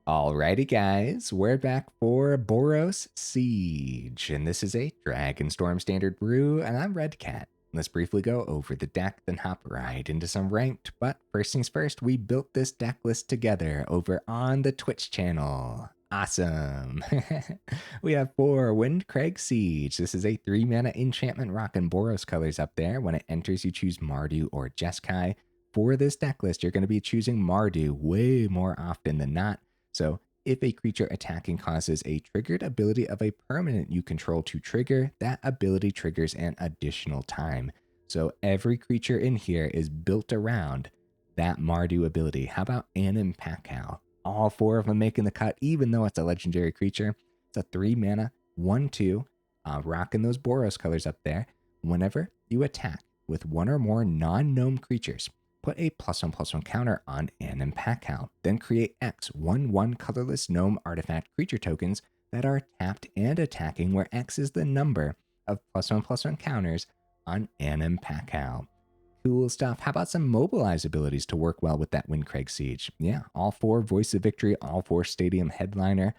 Alrighty guys, we're back for Boros Siege, and this is a Dragonstorm Standard brew, and I'm Red Cat. Let's briefly go over the deck, then hop right into some ranked, but first things first, we built this deck list together over on the Twitch channel. Awesome! We have 4 Windcrag Siege. This is a 3-mana enchantment rockin' Boros colors up there. When it enters, you choose Mardu or Jeskai. For this deck list, you're going to be choosing Mardu way more often than not. So if a creature attacking causes a triggered ability of a permanent you control to trigger, that ability triggers an additional time. So every creature in here is built around that Mardu ability. How about Anim Pakal? All 4 of them making the cut, even though it's a legendary creature. It's a 3-mana, 1/2, rocking those Boros colors up there. Whenever you attack with 1 or more non-gnome creatures, put a +1/+1 counter on Anim Pakal. Then create X 1/1 colorless gnome artifact creature tokens that are tapped and attacking, where X is the number of +1/+1 counters on Anim Pakal. Cool stuff. How about some mobilize abilities to work well with that Windcrag Siege? Yeah, all 4 Voice of Victory, all 4 Stadium Headliner.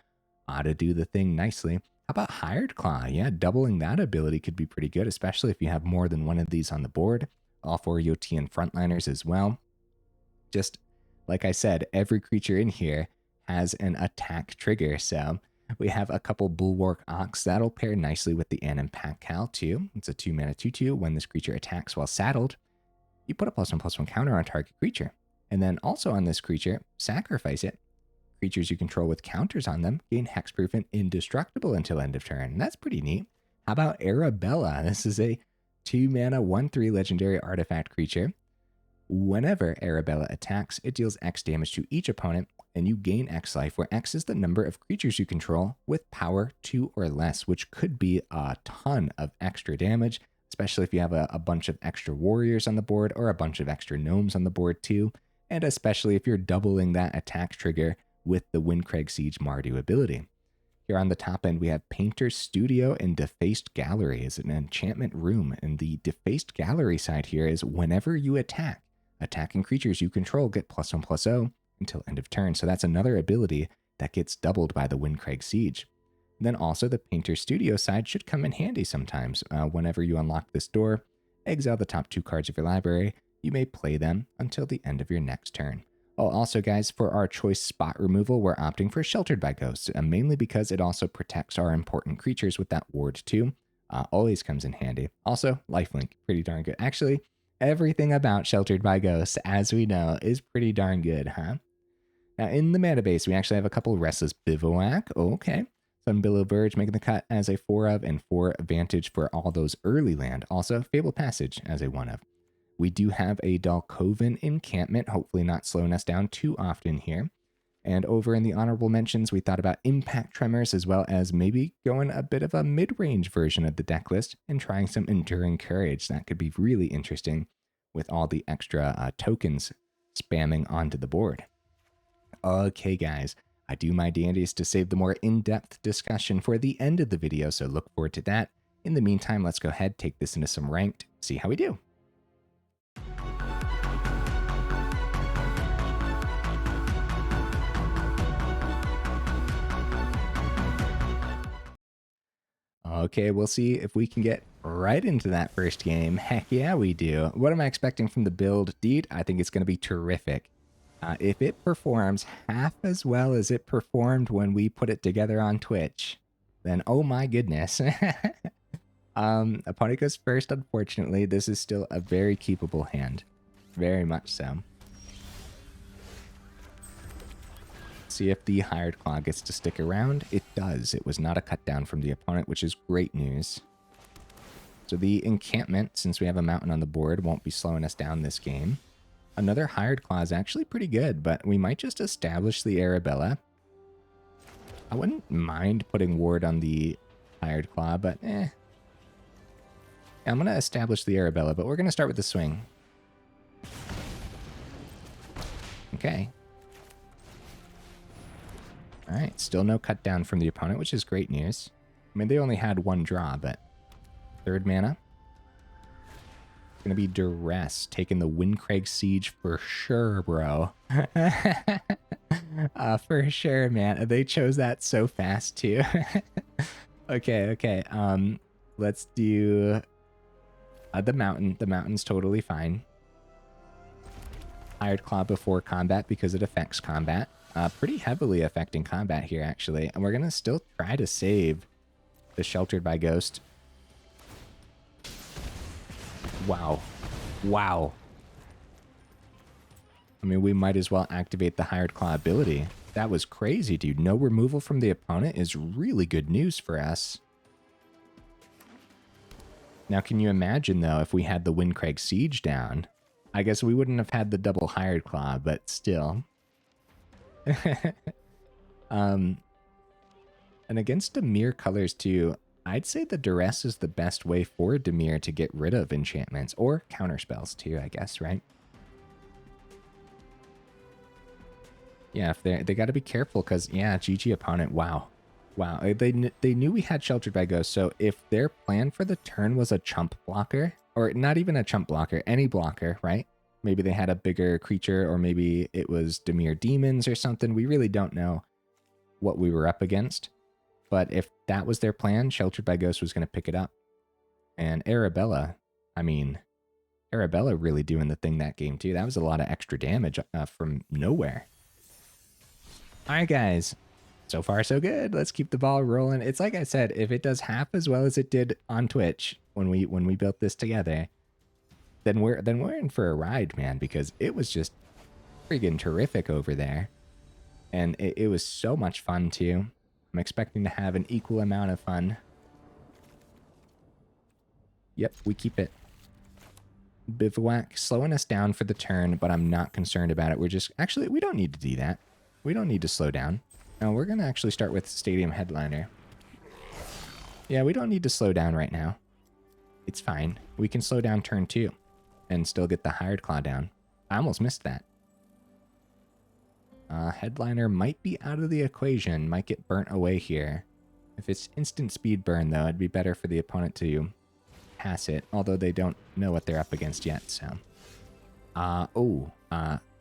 Ought to do the thing nicely. How about Hired Claw? Yeah, doubling that ability could be pretty good, especially if you have more than one of these on the board. All 4 Yotian Frontliners as well. Just like I said, every creature in here has an attack trigger. So we have a couple Bulwark Ox. That'll pair nicely with the Anim Pakal too. It's a 2-mana 2/2. When this creature attacks while saddled, you put a +1/+1 counter on target creature. And then also on this creature, sacrifice it. Creatures you control with counters on them gain hexproof and indestructible until end of turn. That's pretty neat. How about Arabella? This is a 2-mana 1/3 legendary artifact creature. Whenever Arabella attacks, it deals X damage to each opponent, and you gain X life, where X is the number of creatures you control with power 2 or less, which could be a ton of extra damage, especially if you have a bunch of extra warriors on the board or a bunch of extra gnomes on the board too, and especially if you're doubling that attack trigger with the Windcrag Siege Mardu ability. Here on the top end, we have Painter's Studio and Defaced Gallery as an enchantment room. And the Defaced Gallery side here is whenever you attack, attacking creatures you control get +1/+0 until end of turn. So that's another ability that gets doubled by the Windcrag Siege. Then also the Painter's Studio side should come in handy sometimes. Whenever you unlock this door, exile the top 2 cards of your library. You may play them until the end of your next turn. Oh, also, guys, for our choice spot removal, we're opting for Sheltered by Ghosts, mainly because it also protects our important creatures with that ward too. Always comes in handy. Also, lifelink, pretty darn good. Actually, everything about Sheltered by Ghosts, as we know, is pretty darn good, huh? Now, in the mana base, we actually have a couple Restless Bivouac. Okay. Sunbillow Verge making the cut as a 4 of, and 4 Vantage for all those early land. Also, Fabled Passage as a 1 of. We do have a Dalkovan Encampment, hopefully not slowing us down too often here. And over in the honorable mentions, we thought about Impact Tremors, as well as maybe going a bit of a mid-range version of the deck list and trying some Enduring Courage. That could be really interesting with all the extra tokens spamming onto the board. Okay, guys, I do my dandiest to save the more in-depth discussion for the end of the video, so look forward to that. In the meantime, let's go ahead, take this into some ranked, see how we do. Okay, we'll see if we can get right into that first game. Heck yeah, we do. What am I expecting from the build? Dude, I think it's going to be terrific. If it performs half as well as it performed when we put it together on Twitch, then oh my goodness. Opponent goes first, unfortunately. This is still a very keepable hand. Very much so. See if the Hired Claw gets to stick around. It does. It was not a cut down from the opponent, which is great news. So the Encampment, since we have a mountain on the board, won't be slowing us down this game. Another Hired Claw is actually pretty good, but we might just establish the Arabella. I wouldn't mind putting ward on the Hired Claw, but I'm going to establish the Arabella, but we're going to start with the swing. Okay. Alright, still no cut down from the opponent, which is great news. I mean, they only had 1 draw, but 3rd mana. It's going to be Duress, taking the Windcrag Siege for sure, bro. For sure, man. They chose that so fast too. Okay, okay. Let's do the mountain. The mountain's totally fine. Hired Claw before combat because it affects combat. Pretty heavily affecting combat here, actually. And we're gonna still try to save the Sheltered by Ghost. Wow. Wow. I mean, we might as well activate the Hired Claw ability. That was crazy, dude. No removal from the opponent is really good news for us. Now, can you imagine, though, if we had the Windcrag Siege down? I guess we wouldn't have had the double Hired Claw, but still. And against Dimir colors, too, I'd say the Duress is the best way for Dimir to get rid of enchantments, or counterspells, too, I guess, right? Yeah, if they got to be careful because, yeah, GG opponent, wow. Wow, they knew we had Sheltered by Ghost, so if their plan for the turn was a chump blocker, or not even a chump blocker, any blocker, right? Maybe they had a bigger creature, or maybe it was Dimir Demons or something. We really don't know what we were up against. But if that was their plan, Sheltered by Ghost was going to pick it up. And Arabella, I mean, Arabella really doing the thing that game too. That was a lot of extra damage from nowhere. All right, guys. So far, so good. Let's keep the ball rolling. It's like I said, if it does half as well as it did on Twitch when we built this together, then we're in for a ride, man, because it was just friggin' terrific over there. And it was so much fun, too. I'm expecting to have an equal amount of fun. Yep, we keep it. Bivouac, slowing us down for the turn, but I'm not concerned about it. We're just... Actually, we don't need to do that. We don't need to slow down. No, we're going to actually start with Stadium Headliner. Yeah, we don't need to slow down right now. It's fine. We can slow down turn 2 and still get the Hired Claw down. I almost missed that. Headliner might be out of the equation, might get burnt away here. If it's instant speed burn, though, it'd be better for the opponent to pass it, although they don't know what they're up against yet, so.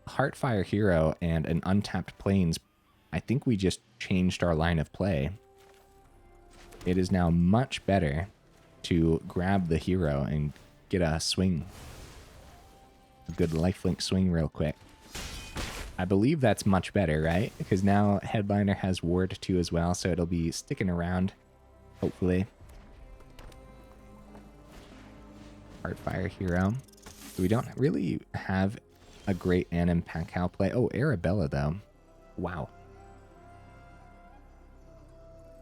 Heartfire Hero and an untapped Plains. I think we just changed our line of play. It is now much better to grab the hero and get a swing. A good lifelink swing real quick. I believe that's much better, right? Because now Headliner has Ward 2 as well, so it'll be sticking around, hopefully. Heartfire Hero. We don't really have a great Anim Pakal play. Oh, Arabella, though. Wow.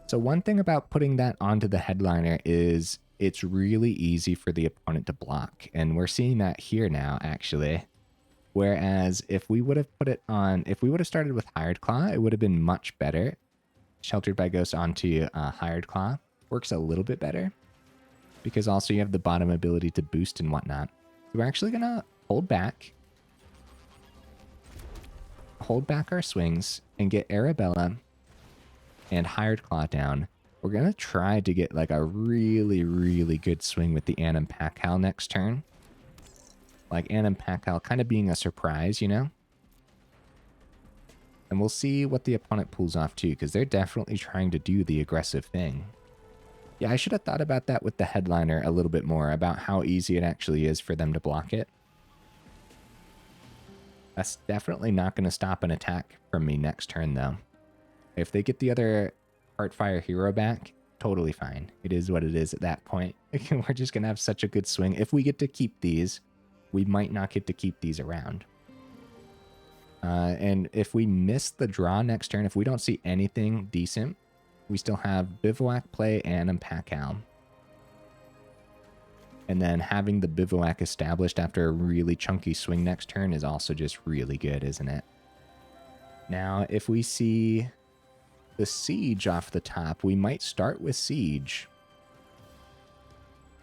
So one thing about putting that onto the Headliner is it's really easy for the opponent to block. And we're seeing that here now, actually. Whereas if we would have put it on, if we would have started with Hired Claw, it would have been much better. Sheltered by Ghost onto Hired Claw works a little bit better. Because also you have the bottom ability to boost and whatnot. So we're actually going to hold back. Hold back our swings and get Arabella and Hired Claw down. We're going to try to get like a really, really good swing with the Anim Pakal next turn. Like Anim Pakal kind of being a surprise, you know? And we'll see what the opponent pulls off too, because they're definitely trying to do the aggressive thing. Yeah, I should have thought about that with the Headliner a little bit more, about how easy it actually is for them to block it. That's definitely not going to stop an attack from me next turn, though. If they get the other Heartfire Hero back, totally fine. It is what it is at that point. We're just going to have such a good swing. If we get to keep these, we might not get to keep these around. And if we miss the draw next turn, if we don't see anything decent, we still have Bivouac play and Pakal. And then having the Bivouac established after a really chunky swing next turn is also just really good, isn't it? Now, if we see the Siege off the top, we might start with Siege.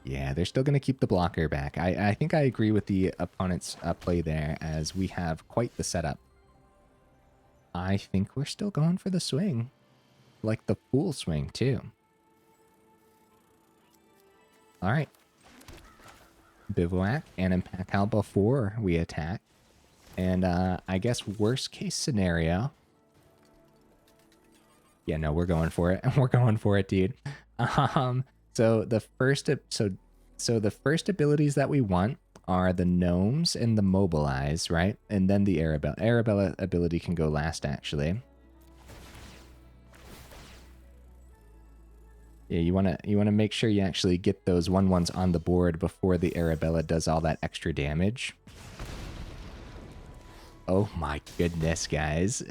Yeah, they're still going to keep the blocker back. I think I agree with the opponent's play there, as we have quite the setup. I think we're still going for the swing. Like the full swing, too. All right. Bivouac and Pakal before we attack. And I guess worst case scenario, Yeah, no, we're going for it. We're going for it, dude. Um, so the first so the first abilities that we want are the gnomes and the mobilize, right? And then the Arabella. Arabella ability can go last, actually. Yeah, you wanna make sure you actually get those 1/1s on the board before the Arabella does all that extra damage. Oh my goodness, guys.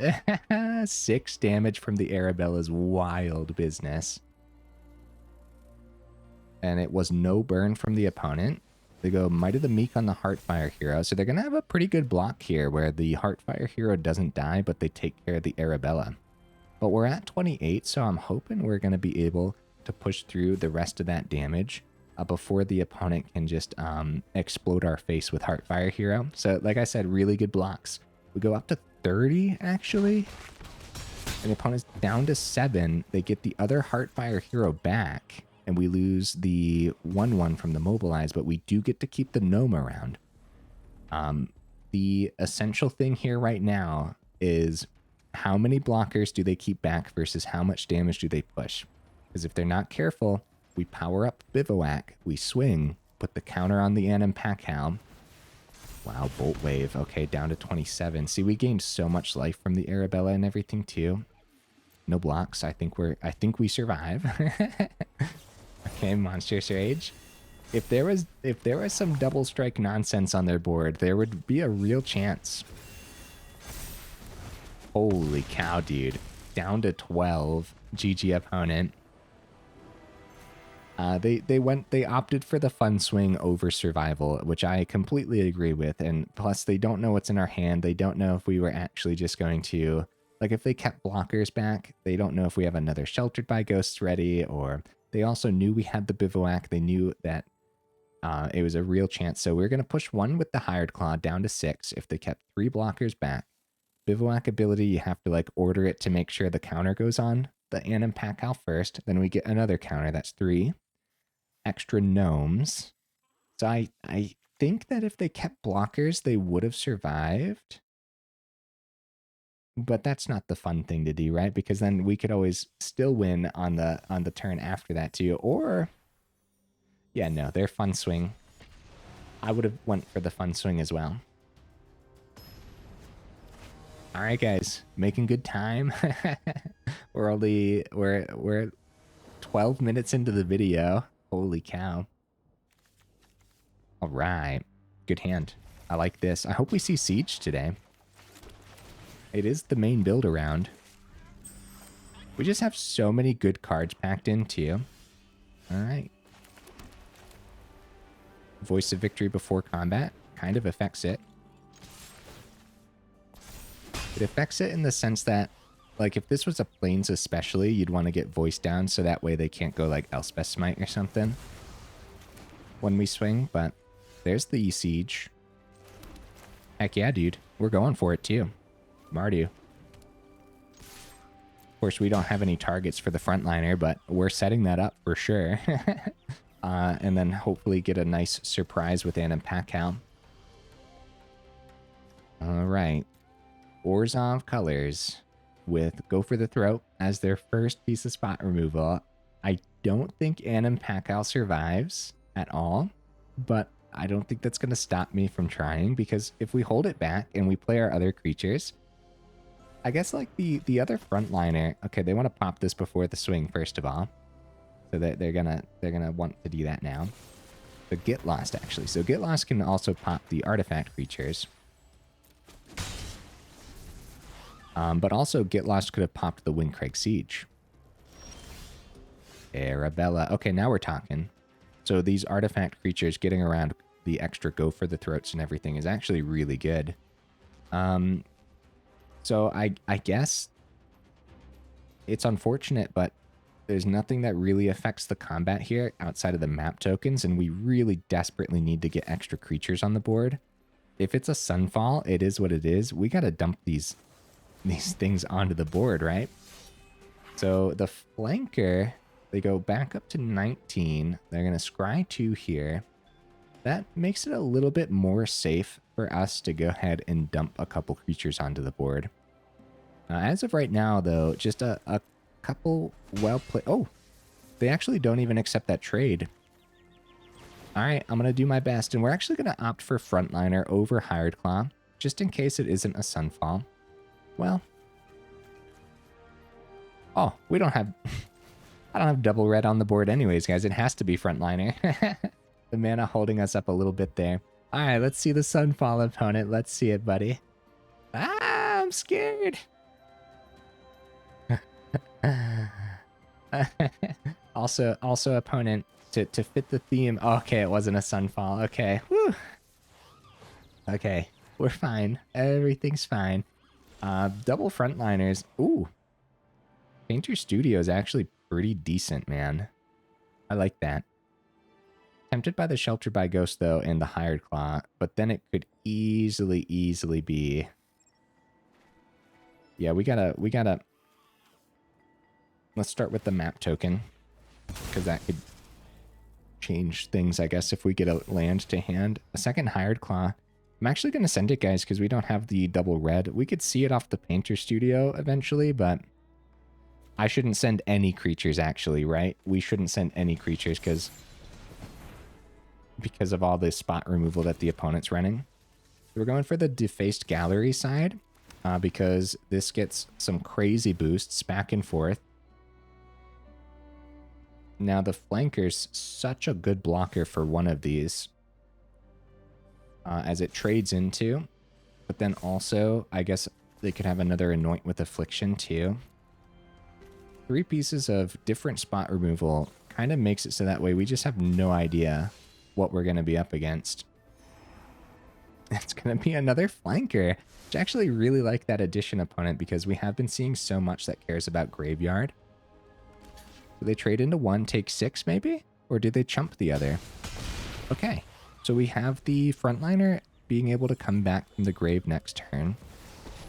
6 damage from the Arabella's wild business. And it was no burn from the opponent. They go Might of the Meek on the Heartfire hero. So they're going to have a pretty good block here where the Heartfire hero doesn't die, but they take care of the Arabella. But we're at 28, so I'm hoping we're going to be able to push through the rest of that damage before the opponent can just explode our face with Heartfire hero. So like I said, really good blocks. We go up to 30, actually. And the opponent's down to 7. They get the other Heartfire hero back. And we lose the 1/1 from the mobilize, but we do get to keep the gnome around. The essential thing here right now is how many blockers do they keep back versus how much damage do they push? Because if they're not careful, we power up Bivouac, we swing, put the counter on the Anim Pakal. Wow, Bolt Wave. Okay, down to 27. See, we gained so much life from the Arabella and everything too. No blocks. I think we survive. Okay, Monstrous Rage. If there was some double strike nonsense on their board, there would be a real chance. Holy cow, dude. Down to 12. GG opponent. They opted for the fun swing over survival, which I completely agree with. And plus they don't know what's in our hand. They don't know if we were actually just going to, like, if they kept blockers back, they don't know if we have another Sheltered by Ghosts ready, or they also knew we had the Bivouac. They knew that it was a real chance. So we're going to push 1 with the Hired Claw down to 6 if they kept 3 blockers back. Bivouac ability, you have to like order it to make sure the counter goes on the Anim Pakal first. Then we get another counter. That's 3 extra gnomes. So I think that if they kept blockers, they would have survived. But that's not the fun thing to do, right? Because then we could always still win on the turn after that too. Or yeah, no, their fun swing. I would have went for the fun swing as well. All right, guys, making good time. we're 12 minutes into the video. Holy cow. All right, good hand. I like this. I hope we see Siege today. It is the main build around. We just have so many good cards packed in too. All right. Voice of Victory before combat kind of affects it. It affects it in the sense that, like, if this was a Plains especially, you'd want to get voice down so that way they can't go like Elspeth Smite or something when we swing. But there's the Siege. Heck yeah, dude. We're going for it too. Mardu. Of course, we don't have any targets for the frontliner, but we're setting that up for sure. And then hopefully get a nice surprise with Anim Pakal. All right. Orzhov Colors with Go for the Throat as their first piece of spot removal. I don't think Anim Pakal survives at all, but I don't think that's going to stop me from trying, because if we hold it back and we play our other creatures, I guess like the other frontliner, okay, they want to pop this before the swing first of all. So that they're gonna want to do that now. But Get Lost, actually. So Get Lost can also pop the artifact creatures. But also Get Lost could have popped the Windcrag Siege. Arabella. Okay, now we're talking. So these artifact creatures getting around the extra Go for the Throats and everything is actually really good. So I guess it's unfortunate, but there's nothing that really affects the combat here outside of the map tokens, and we really desperately need to get extra creatures on the board. If it's a Sunfall, it is what it is. We gotta dump these things onto the board, right? So the flanker, they go back up to 19. They're gonna scry 2 here. That makes it a little bit more safe for us to go ahead and dump a couple creatures onto the board. As of right now, though, just a couple well played. Oh, they actually don't even accept that trade. All right, I'm going to do my best. And we're actually going to opt for Frontliner over Hired Claw, just in case it isn't a Sunfall. Well. Oh, we don't have... I don't have double red on the board anyways, guys. It has to be Frontliner. The mana holding us up a little bit there. All right, let's see the Sunfall opponent. Let's see it, buddy. Ah, I'm scared. also opponent to fit the theme. Oh, okay, it wasn't a Sunfall. Okay, whew. Okay, we're fine. Everything's fine. Double Frontliners. Ooh, Painter Studio is actually pretty decent, man. I like that. Tempted by the Shelter by Ghost though, and the Hired Claw, but then it could easily be. Yeah, we gotta. Let's start with the map token, because that could change things, I guess, if we get a land to hand. A second Hired Claw. I'm actually going to send it, guys, because we don't have the double red. We could see it off the Painter Studio eventually, but I shouldn't send any creatures, actually, right? We shouldn't send any creatures because of all the spot removal that the opponent's running. So we're going for the Defaced Gallery side, because this gets some crazy boosts back and forth. Now, the Flanker's such a good blocker for one of these, as it trades into. But then also, I guess they could have another Anoint with Affliction, too. 3 pieces of different spot removal kind of makes it so that way we just have no idea what we're going to be up against. It's going to be another Flanker, which I actually really like that addition opponent because we have been seeing so much that cares about Graveyard. Do they trade into 1, take 6 maybe? Or do they chump the other? Okay, so we have the Frontliner being able to come back from the grave next turn.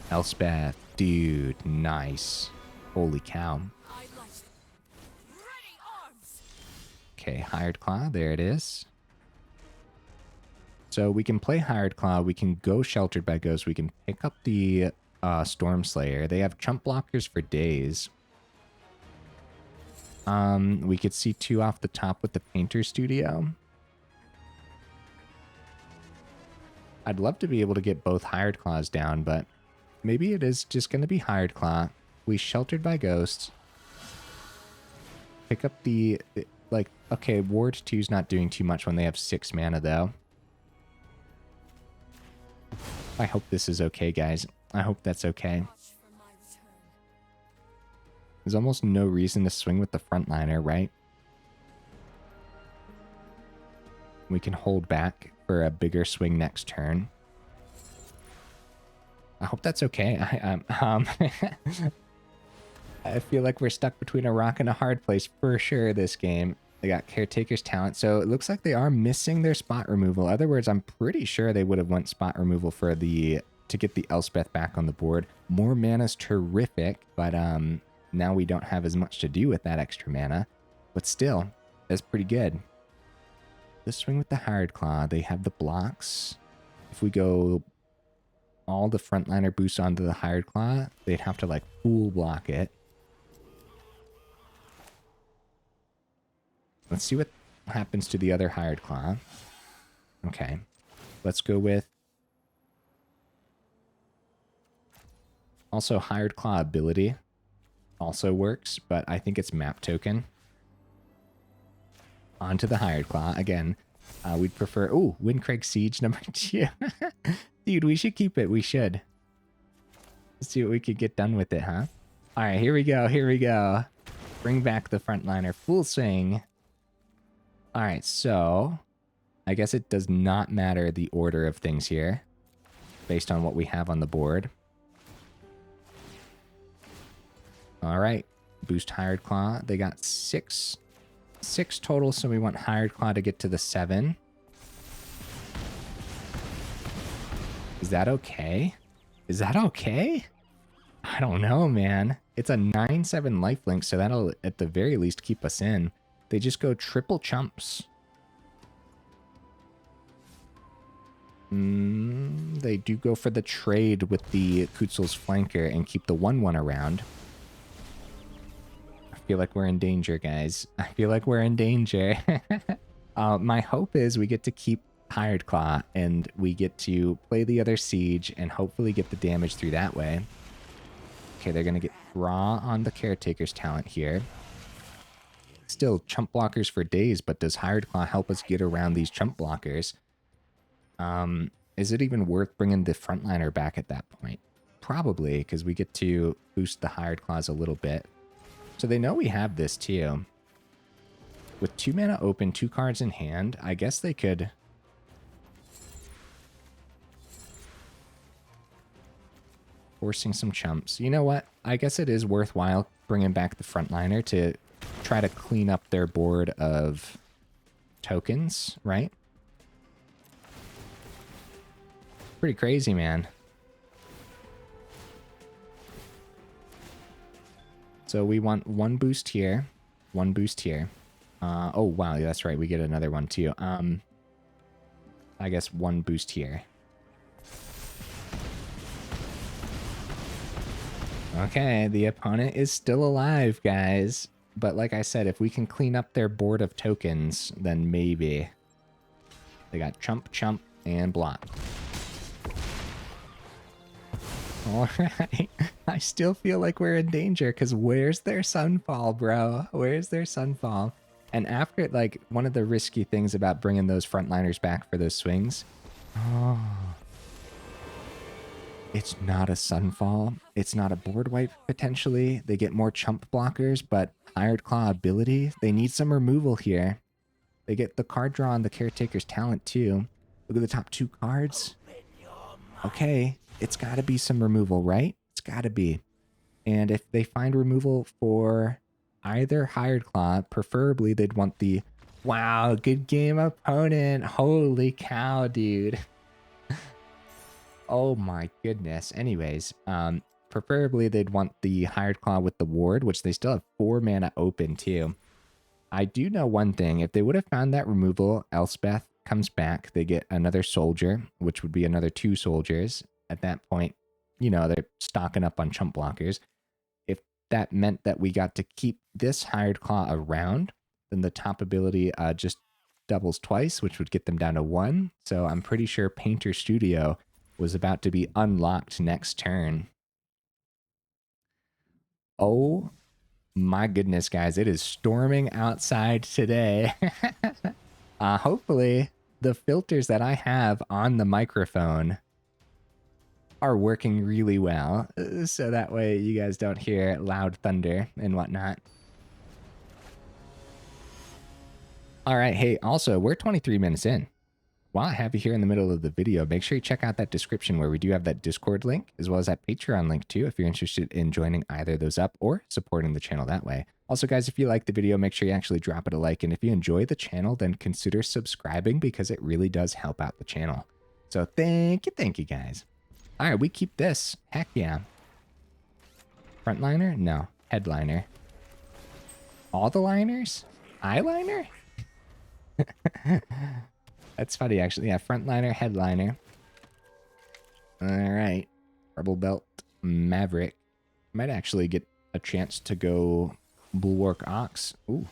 Elspeth, dude, nice. Holy cow. Okay, Hired Claw, there it is. So we can play Hired Claw, we can go Sheltered by Ghost, we can pick up the Stormslayer. They have chump blockers for days. We could see 2 off the top with the Painter Studio. I'd love to be able to get both Hired Claws down, but maybe it is just going to be Hired Claw. We Sheltered by Ghosts. Pick up the... Like, okay, Ward 2's not doing too much when they have 6 mana, though. I hope this is okay, guys. I hope that's okay. There's almost no reason to swing with the Frontliner, right? We can hold back for a bigger swing next turn. I hope that's okay. I feel like we're stuck between a rock and a hard place for sure this game. They got Caretaker's Talent, so it looks like they are missing their spot removal. In other words, I'm pretty sure they would have went spot removal for the to get the Elspeth back on the board. More mana's terrific, but now we don't have as much to do with that extra mana. But still, that's pretty good. Let's swing with the Hired Claw. They have the blocks. If we go all the Frontliner boosts onto the Hired Claw, they'd have to like full block it. Let's see what happens to the other Hired Claw. Okay. Let's go with... Also, Hired Claw ability also works, but I think it's map token. Onto the Hired Claw. Again, we'd prefer... Ooh, Windcrag Siege number 2. Dude, we should keep it. We should. Let's see what we could get done with it, huh? All right, here we go. Here we go. Bring back the Frontliner. Full swing. All right, so I guess it does not matter the order of things here based on what we have on the board. All right, boost Hired Claw. They got six total, so we want Hired Claw to get to the 7. Is that okay? Is that okay? I don't know, man. It's a 9/7 lifelink, so that'll at the very least keep us in. They just go triple chumps. They do go for the trade with the Kutzel's Flanker and keep the 1/1 around. feel like we're in danger, guys. I feel like we're in danger. My hope is we get to keep Hired Claw and we get to play the other siege and hopefully get the damage through that way. Okay, they're going to get draw on the Caretaker's talent here. Still chump blockers for days, but does Hired Claw help us get around these chump blockers? Is it even worth bringing the Frontliner back at that point? Probably, because we get to boost the Hired Claws a little bit. So they know we have this too. With 2 mana open, 2 cards in hand, I guess they could... Forcing some chumps. You know what? I guess it is worthwhile bringing back the Frontliner to try to clean up their board of tokens, right? Pretty crazy, man. So we want 1 boost here, 1 boost here. Oh, wow, that's right. We get another one too. I guess 1 boost here. Okay, the opponent is still alive, guys. But like I said, if we can clean up their board of tokens, then maybe. They got chump, chump, and block. All right. I still feel like we're in danger because where's their Sunfall, bro? Where's their Sunfall? And after, like, one of the risky things about bringing those Frontliners back for those swings. Oh. It's not a Sunfall. It's not a board wipe, potentially. They get more chump blockers, but Hired Claw ability, they need some removal here. They get the card draw on the Caretaker's talent, too. Look at the top 2 cards. Okay, it's got to be some removal, right? It's got to be. And if they find removal for either Hired Claw, preferably they'd want the... Wow, good game, opponent. Holy cow, dude. Oh my goodness. Anyways, preferably they'd want the Hired Claw with the ward, which they still have 4 mana open too. I do know one thing. If they would have found that removal, Elspeth comes back. They get another soldier, which would be another 2 soldiers. At that point, you know, they're stocking up on chump blockers. If that meant that we got to keep this Hired Claw around, then the top ability just doubles twice, which would get them down to 1. So I'm pretty sure Painter Studio was about to be unlocked next turn. Oh my goodness, guys. It is storming outside today. Hopefully, the filters that I have on the microphone are working really well. So that way you guys don't hear loud thunder and whatnot. All right. Hey, also, we're 23 minutes in. While I have you here in the middle of the video, make sure you check out that description where we do have that Discord link, as well as that Patreon link too, if you're interested in joining either of those up or supporting the channel that way. Also, guys, if you like the video, make sure you actually drop it a like. And if you enjoy the channel, then consider subscribing because it really does help out the channel. So thank you, guys. All right, we keep this. Heck yeah. Frontliner? No. Headliner. All the liners? Eyeliner? That's funny, actually. Yeah, Frontliner, Headliner. All right. Rebel Belt, Maverick. Might actually get a chance to go Bulwark Ox. Ooh.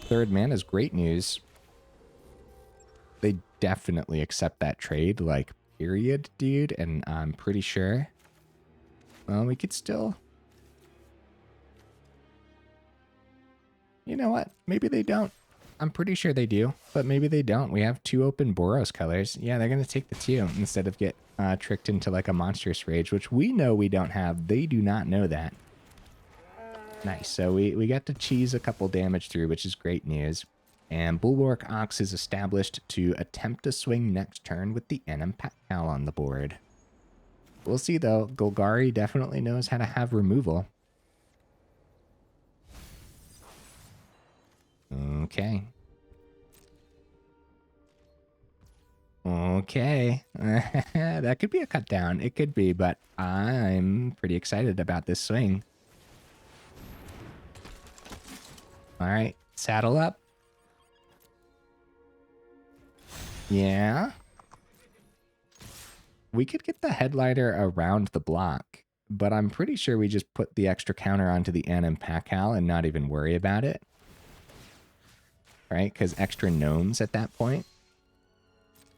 3rd mana is great news. They definitely accept that trade, like, period, dude. And I'm pretty sure... Well, we could still... You know what? Maybe they don't. I'm pretty sure they do, but maybe they don't. We have 2 open Boros colors. Yeah, they're going to take the 2 instead of get tricked into like a monstrous rage, which we know we don't have. They do not know that. Nice. So we got to cheese a couple damage through, which is great news. And Bulwark Ox is established to attempt to swing next turn with the Anim Pakal on the board. We'll see, though. Golgari definitely knows how to have removal. Okay. Okay. That could be a cut down. It could be, but I'm pretty excited about this swing. All right. Saddle up. Yeah. We could get the headliner around the block, but I'm pretty sure we just put the extra counter onto the Anim Pakal and not even worry about it. Right? Because extra gnomes at that point.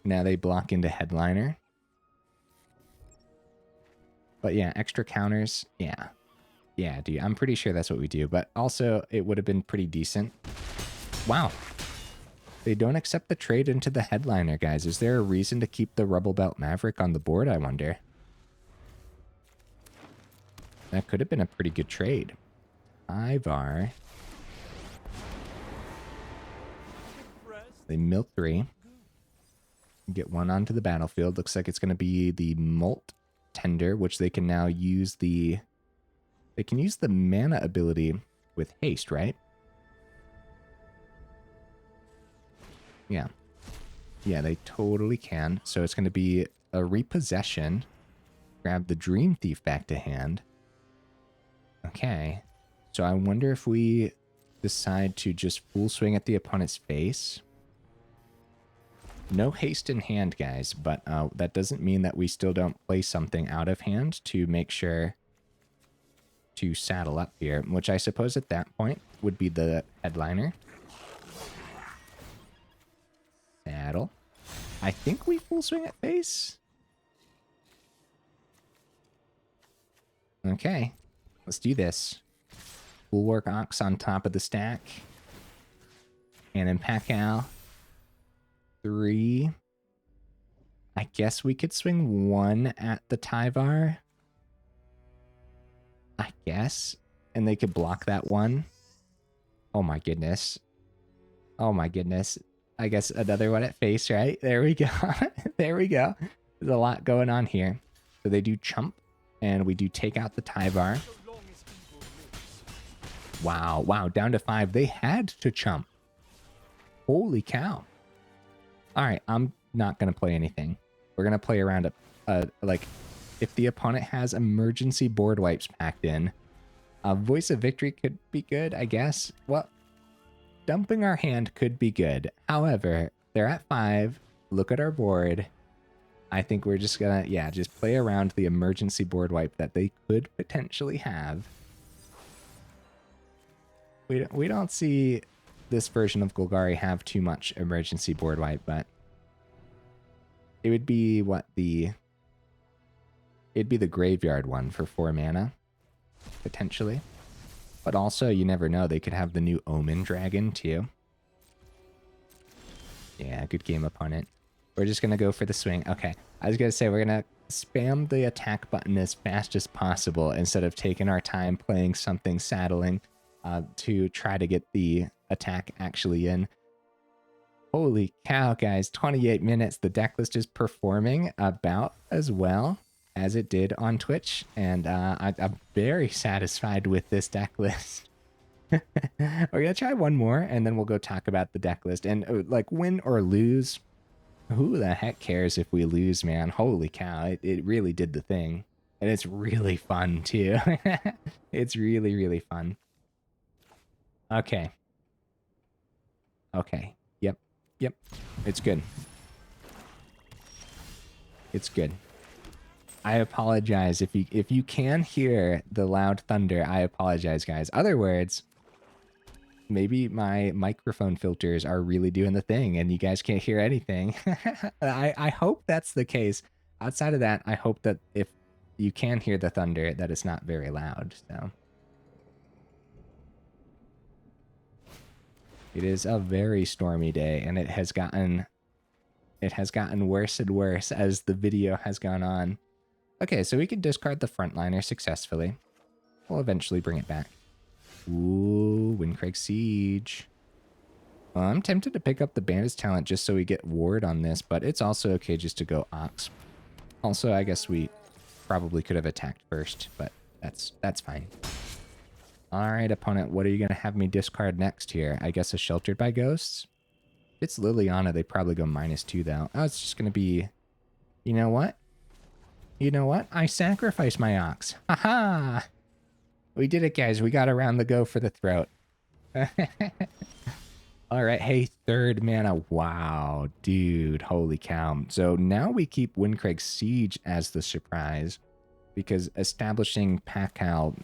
Now they block into Headliner. But yeah, extra counters. Yeah. Yeah, dude. I'm pretty sure that's what we do. But also, it would have been pretty decent. Wow. They don't accept the trade into the Headliner, guys. Is there a reason to keep the Rubble Belt Maverick on the board, I wonder? That could have been a pretty good trade. Ivar. They mill 3. Get 1 onto the battlefield. Looks like it's going to be the Molt Tender, which they can now use the... They can use the mana ability with haste, right? Yeah. Yeah, they totally can. So it's going to be a repossession. Grab the Dream Thief back to hand. Okay. So I wonder if we decide to just full swing at the opponent's face. No haste in hand, guys, but that doesn't mean that we still don't play something out of hand to make sure to saddle up here, which I suppose at that point would be the Headliner. Saddle. I think we full swing at face. Okay, let's do this. Bulwark Ox on top of the stack. And then Pakal. 3. I guess we could swing 1 at the Tyvar. I guess. And they could block that 1. Oh my goodness. Oh my goodness. I guess another 1 at face, right? There we go. There we go. There's a lot going on here. So they do chump, and we do take out the Tyvar. Wow, wow, down to 5. They had to chump. Holy cow. All right, I'm not going to play anything. We're going to play around like, if the opponent has emergency board wipes packed in, Voice of Victory could be good, I guess. Well, dumping our hand could be good. However, they're at 5. Look at our board. I think we're just going to, yeah, just play around the emergency board wipe that they could potentially have. We don't see this version of Golgari have too much emergency board wipe, but it would be what it'd be the graveyard one for 4 mana, potentially. But also, you never know, they could have the new Omen Dragon, too. Yeah, good game, opponent. We're just going to go for the swing. Okay, I was going to say, we're going to spam the attack button as fast as possible instead of taking our time playing something saddling to try to get the attack actually in. Holy cow, guys, 28 minutes. The deck list is performing about as well as it did on Twitch, and I'm very satisfied with this deck list. We're gonna try one more, and then we'll go talk about the deck list. And like, win or lose, who the heck cares if we lose, man? Holy cow, it really did the thing. And it's really fun, too. It's really, really fun. Okay. Okay. Yep. It's good. It's good. I apologize if you can hear the loud thunder. I apologize, guys. Other words, maybe my microphone filters are really doing the thing and you guys can't hear anything. I hope that's the case. Outside of that, I hope that if you can hear the thunder, that it's not very loud. So it is a very stormy day, and it has gotten worse and worse as the video has gone on. Okay, so we can discard the Frontliner successfully. We'll eventually bring it back. Ooh, Windcrag Siege. Well, I'm tempted to pick up the Bandit's Talent just so we get Ward on this, but it's also okay just to go Ox. Also, I guess we probably could have attacked first, but that's fine. All right, opponent, what are you going to have me discard next here? I guess a Sheltered by Ghosts? If it's Liliana, they probably go -2, though. Oh, it's just going to be... You know what? You know what? I sacrificed my Ox. Haha! We did it, guys. We got around the go for the throat. All right. Hey, 3rd mana. Wow, dude. Holy cow. So now we keep Windcrag Siege as the surprise. because establishing Pakal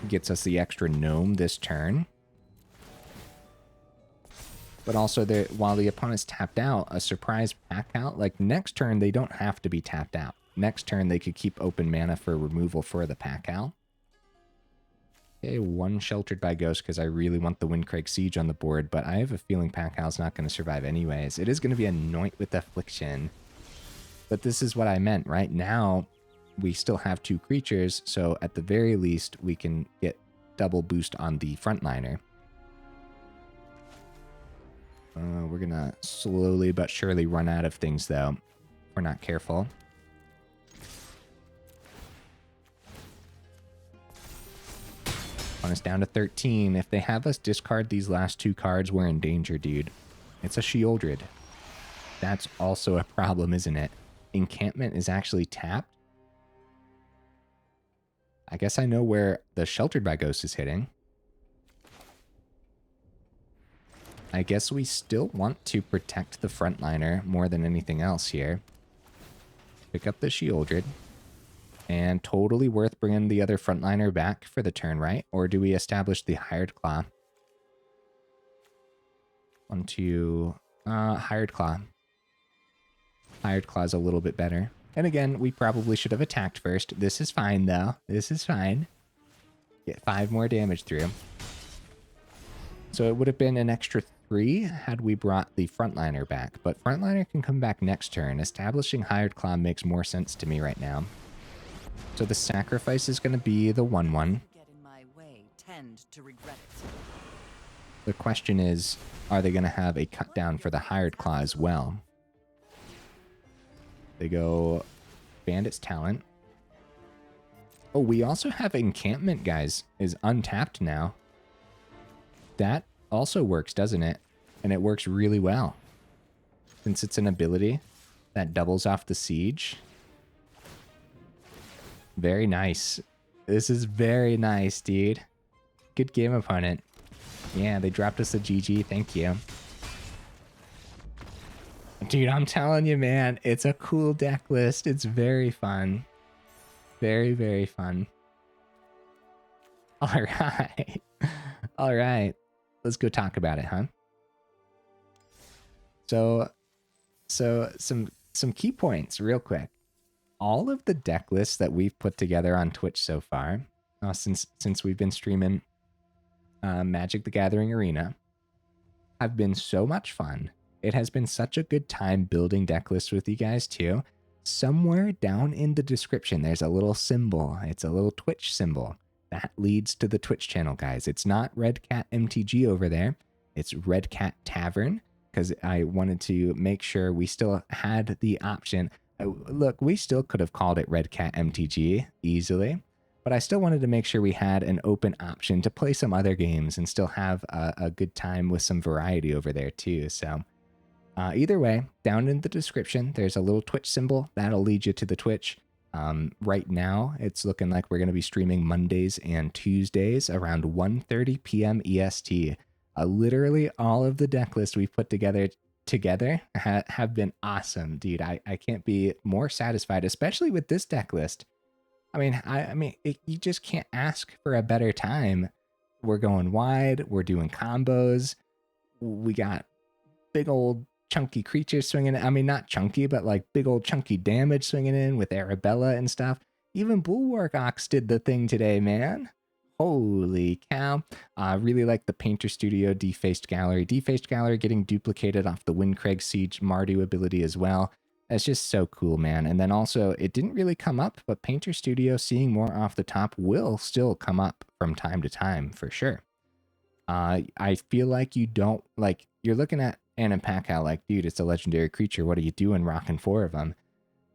gets us the extra gnome this turn. But also, while the opponent's tapped out, a surprise Pakal, like next turn, they don't have to be tapped out. Next turn, they could keep open mana for removal for the Pakal. Okay, one Sheltered by Ghost because I really want the Windcrag Siege on the board, but I have a feeling Pakal's not going to survive anyways. It is going to be Anoint with Affliction. But this is what I meant, right? Now, we still have 2 creatures, so at the very least, we can get double boost on the Frontliner. We're going to slowly but surely run out of things, though, if we're not careful. On us down to 13. If they have us discard these last 2 cards, we're in danger, dude. It's a Sheoldred. That's also a problem, isn't it? Encampment is actually tapped. I guess I know where the Sheltered by Ghost is hitting. I guess we still want to protect the Frontliner more than anything else here. Pick up the Sheoldred. And totally worth bringing the other Frontliner back for the turn, right? Or do we establish the Hired Claw? 1, 2... Hired Claw. Hired Claw is a little bit better. And again, we probably should have attacked first. This is fine, though. This is fine. Get 5 more damage through. So it would have been an extra 3 had we brought the Frontliner back. But Frontliner can come back next turn. Establishing Hired Claw makes more sense to me right now. So the sacrifice is going to be the 1/1. The question is, are they going to have a cut down for the Hired Claw as well? They go Bandit's Talent. Oh, we also have Encampment, guys, is untapped now. That also works, doesn't it? And it works really well. Since it's an ability that doubles off the siege. Very nice. This is very nice, dude. Good game, opponent. Yeah, they dropped us a GG. Thank you. Dude, I'm telling you, man, it's a cool deck list. It's very fun. Very, very fun. All right. All right. Let's go talk about it, huh? So some key points real quick. All of the deck lists that we've put together on Twitch so far, since we've been streaming Magic the Gathering Arena, have been so much fun. It has been such a good time building deck lists with you guys too. Somewhere down in the description, there's a little symbol. It's a little Twitch symbol. That leads to the Twitch channel, guys. It's not Red Cat MTG over there. It's Red Cat Tavern, because I wanted to make sure we still had the option. Look, we still could have called it Red Cat MTG easily, but I still wanted to make sure we had an open option to play some other games and still have a good time with some variety over there too. So either way, down in the description, there's a little Twitch symbol. That'll lead you to the Twitch. Right now, it's looking like we're going to be streaming Mondays and Tuesdays around 1:30 p.m. EST. Literally all of the deck lists we've put together have been awesome, dude. I can't be more satisfied, especially with this deck list. I mean, you just can't ask for a better time. We're going wide. We're doing combos. We got big old chunky creatures swinging in. I mean, not chunky, but like big old chunky damage swinging in with Arabella and stuff. Even Bulwark Ox did the thing today, man. Holy cow. Really like the Painter Studio Defaced Gallery. Defaced Gallery getting duplicated off the Windcrag Siege Mardu ability as well. That's just so cool, man. And then also, it didn't really come up, but Painter Studio seeing more off the top will still come up from time to time, for sure. I feel like you don't, like, you're looking at Anim Pakal like, dude, it's a legendary creature. What are you doing rocking 4 of them?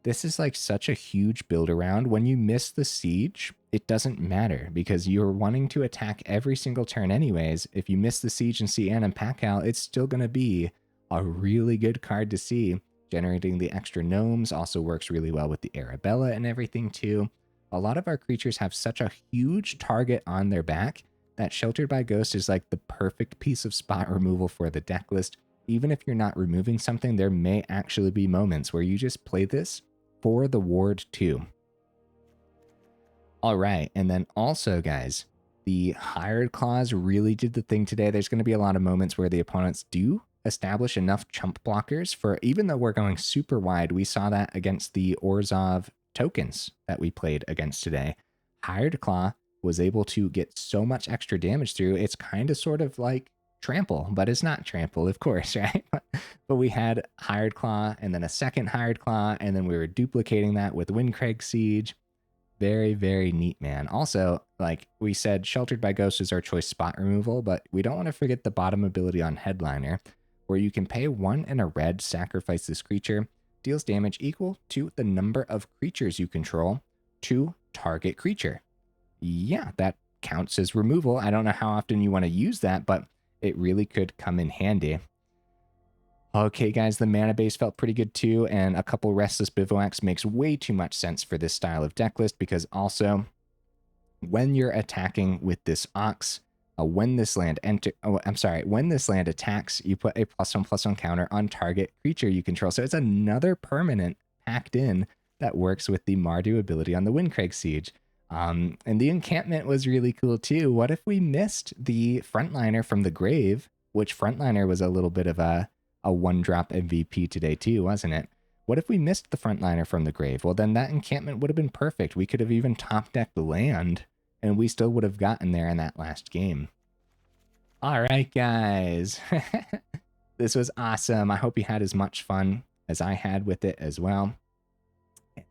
This is like such a huge build around. When you miss the siege, it doesn't matter because you're wanting to attack every single turn anyways. If you miss the siege and see Anim Pakal, it's still going to be a really good card to see. Generating the extra gnomes also works really well with the Arabella and everything too. A lot of our creatures have such a huge target on their back that Sheltered by Ghost is like the perfect piece of spot removal for the deck list. Even if you're not removing something, there may actually be moments where you just play this for the ward too. All right. And then also, guys, the hired clause really did the thing today. There's going to be a lot of moments where the opponents do establish enough chump blockers for, even though we're going super wide, we saw that against the Orzhov tokens that we played against today. Hired Claw was able to get so much extra damage through. It's kind of sort of like trample, but it's not trample, of course, right? But we had Hired Claw and then a second Hired Claw, and then we were duplicating that with Windcrag Siege. Very, very neat, man. Also, like we said, Sheltered by Ghost is our choice spot removal, but we don't want to forget the bottom ability on Headliner, where you can pay 1 and a red, sacrifice this creature, deals damage equal to the number of creatures you control to target creature. Yeah, that counts as removal. I don't know how often you want to use that, but it really could come in handy. Okay, guys, the mana base felt pretty good too, and a couple Restless Bivouacs makes way too much sense for this style of deck list, because also, when you're attacking with this Ox, when this land attacks, you put a +1/+1 counter on target creature you control. So it's another permanent packed in that works with the Mardu ability on the Windcrag Siege. And the encampment was really cool too. What if we missed the Frontliner from the grave, which Frontliner was a little bit of a one-drop MVP today too, wasn't it? What if we missed the Frontliner from the grave? Well, then that encampment would have been perfect. We could have even top-decked the land, and we still would have gotten there in that last game. All right, guys. This was awesome. I hope you had as much fun as I had with it as well.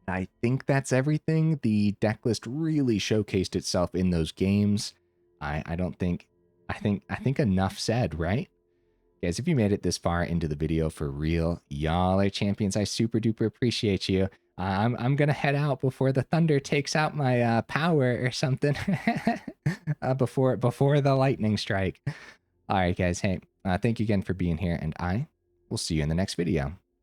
I think that's everything. The deck list really showcased itself in those games. I think enough said, right? Guys, if you made it this far into the video, for real, y'all are champions. I super duper appreciate you. I'm gonna head out before the thunder takes out my power or something. Before the lightning strike. All right, guys. Hey, thank you again for being here, and I will see you in the next video.